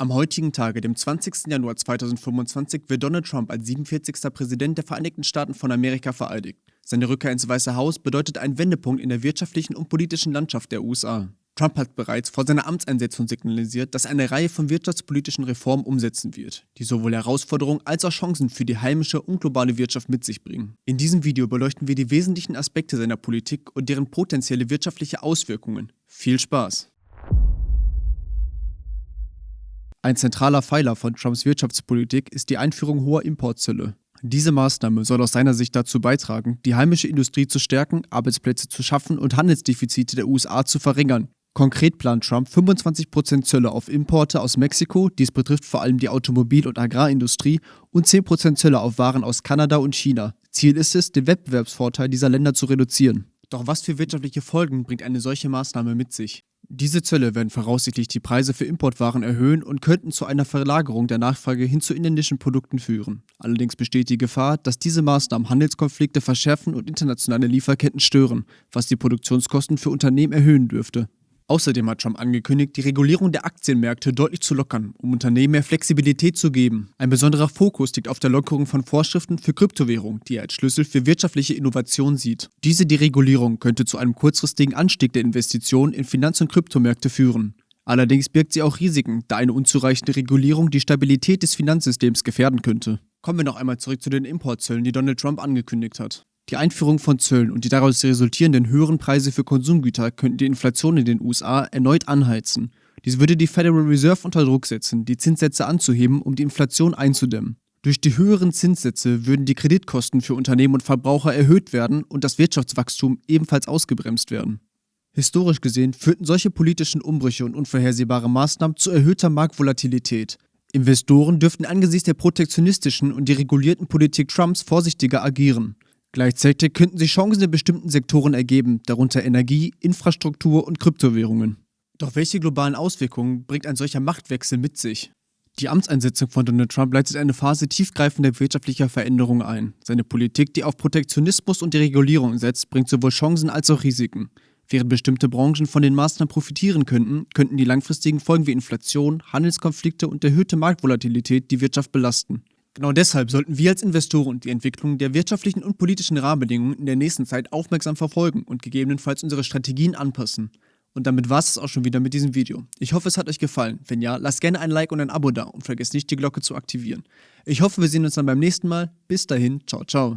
Am heutigen Tage, dem 20. Januar 2025, wird Donald Trump als 47. Präsident der Vereinigten Staaten von Amerika vereidigt. Seine Rückkehr ins Weiße Haus bedeutet einen Wendepunkt in der wirtschaftlichen und politischen Landschaft der USA. Trump hat bereits vor seiner Amtseinsetzung signalisiert, dass er eine Reihe von wirtschaftspolitischen Reformen umsetzen wird, die sowohl Herausforderungen als auch Chancen für die heimische und globale Wirtschaft mit sich bringen. In diesem Video beleuchten wir die wesentlichen Aspekte seiner Politik und deren potenzielle wirtschaftliche Auswirkungen. Viel Spaß! Ein zentraler Pfeiler von Trumps Wirtschaftspolitik ist die Einführung hoher Importzölle. Diese Maßnahme soll aus seiner Sicht dazu beitragen, die heimische Industrie zu stärken, Arbeitsplätze zu schaffen und Handelsdefizite der USA zu verringern. Konkret plant Trump 25% Zölle auf Importe aus Mexiko, dies betrifft vor allem die Automobil- und Agrarindustrie, und 10% Zölle auf Waren aus Kanada und China. Ziel ist es, den Wettbewerbsvorteil dieser Länder zu reduzieren. Doch was für wirtschaftliche Folgen bringt eine solche Maßnahme mit sich? Diese Zölle werden voraussichtlich die Preise für Importwaren erhöhen und könnten zu einer Verlagerung der Nachfrage hin zu inländischen Produkten führen. Allerdings besteht die Gefahr, dass diese Maßnahmen Handelskonflikte verschärfen und internationale Lieferketten stören, was die Produktionskosten für Unternehmen erhöhen dürfte. Außerdem hat Trump angekündigt, die Regulierung der Aktienmärkte deutlich zu lockern, um Unternehmen mehr Flexibilität zu geben. Ein besonderer Fokus liegt auf der Lockerung von Vorschriften für Kryptowährungen, die er als Schlüssel für wirtschaftliche Innovation sieht. Diese Deregulierung könnte zu einem kurzfristigen Anstieg der Investitionen in Finanz- und Kryptomärkte führen. Allerdings birgt sie auch Risiken, da eine unzureichende Regulierung die Stabilität des Finanzsystems gefährden könnte. Kommen wir noch einmal zurück zu den Importzöllen, die Donald Trump angekündigt hat. Die Einführung von Zöllen und die daraus resultierenden höheren Preise für Konsumgüter könnten die Inflation in den USA erneut anheizen. Dies würde die Federal Reserve unter Druck setzen, die Zinssätze anzuheben, um die Inflation einzudämmen. Durch die höheren Zinssätze würden die Kreditkosten für Unternehmen und Verbraucher erhöht werden und das Wirtschaftswachstum ebenfalls ausgebremst werden. Historisch gesehen führten solche politischen Umbrüche und unvorhersehbare Maßnahmen zu erhöhter Marktvolatilität. Investoren dürften angesichts der protektionistischen und deregulierten Politik Trumps vorsichtiger agieren. Gleichzeitig könnten sich Chancen in bestimmten Sektoren ergeben, darunter Energie, Infrastruktur und Kryptowährungen. Doch welche globalen Auswirkungen bringt ein solcher Machtwechsel mit sich? Die Amtseinsetzung von Donald Trump leitet eine Phase tiefgreifender wirtschaftlicher Veränderungen ein. Seine Politik, die auf Protektionismus und Deregulierung setzt, bringt sowohl Chancen als auch Risiken. Während bestimmte Branchen von den Maßnahmen profitieren könnten die langfristigen Folgen wie Inflation, Handelskonflikte und erhöhte Marktvolatilität die Wirtschaft belasten. Genau deshalb sollten wir als Investoren die Entwicklung der wirtschaftlichen und politischen Rahmenbedingungen in der nächsten Zeit aufmerksam verfolgen und gegebenenfalls unsere Strategien anpassen. Und damit war es auch schon wieder mit diesem Video. Ich hoffe, es hat euch gefallen. Wenn ja, lasst gerne ein Like und ein Abo da und vergesst nicht, die Glocke zu aktivieren. Ich hoffe, wir sehen uns dann beim nächsten Mal. Bis dahin, ciao, ciao.